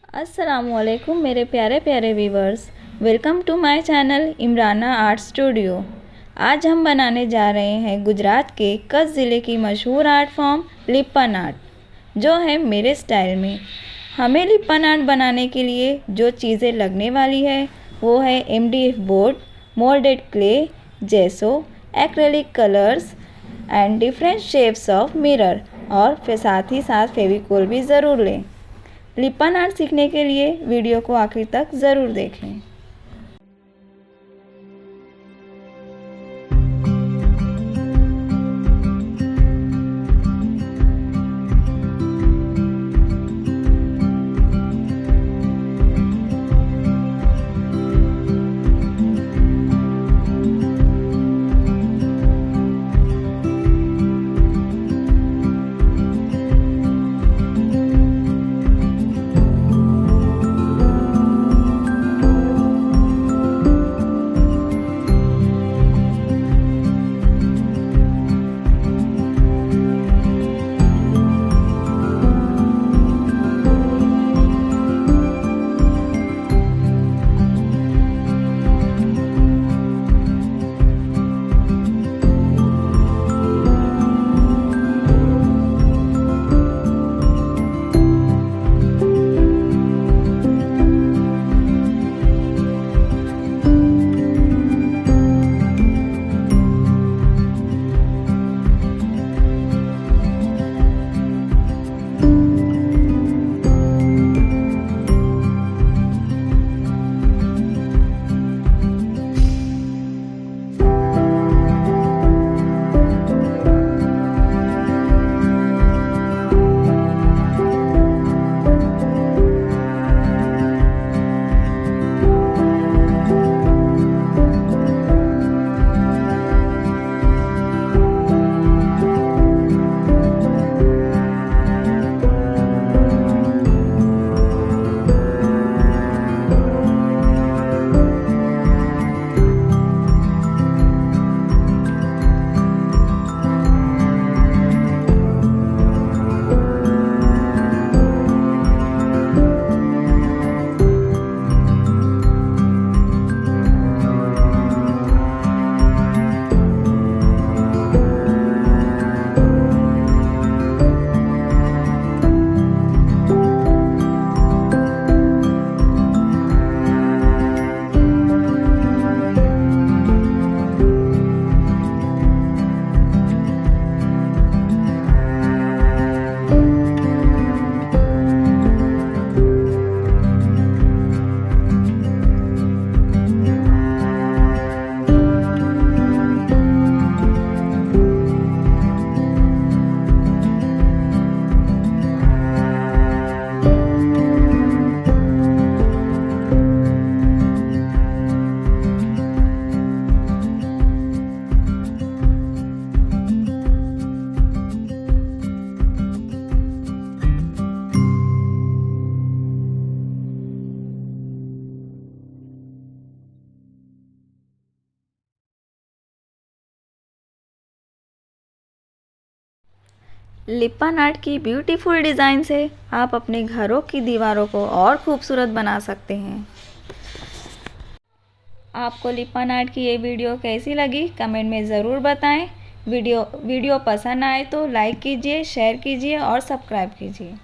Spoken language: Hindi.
अस्सलामुअलैकुम मेरे प्यारे प्यारे viewers, welcome to my channel Imrana art studio. आज हम बनाने जा रहे हैं गुजरात के कच्छ ज़िले की मशहूर आर्ट फॉर्म लिप्पन आर्ट, जो है मेरे स्टाइल में। हमें लिप्पन आर्ट बनाने के लिए जो चीज़ें लगने वाली है वो है MDF board, moulded clay, जेसो, acrylic colours and different shapes of mirror, और फिर साथ ही साथ फेविकोल भी ज़रूर लें। लिप्पन आर्ट सीखने के लिए वीडियो को आखिर तक ज़रूर देखें। लिप्पन आर्ट की ब्यूटीफुल डिज़ाइन से आप अपने घरों की दीवारों को और खूबसूरत बना सकते हैं। आपको लिप्पन आर्ट की ये वीडियो कैसी लगी कमेंट में ज़रूर बताएं। वीडियो पसंद आए तो लाइक कीजिए, शेयर कीजिए और सब्सक्राइब कीजिए।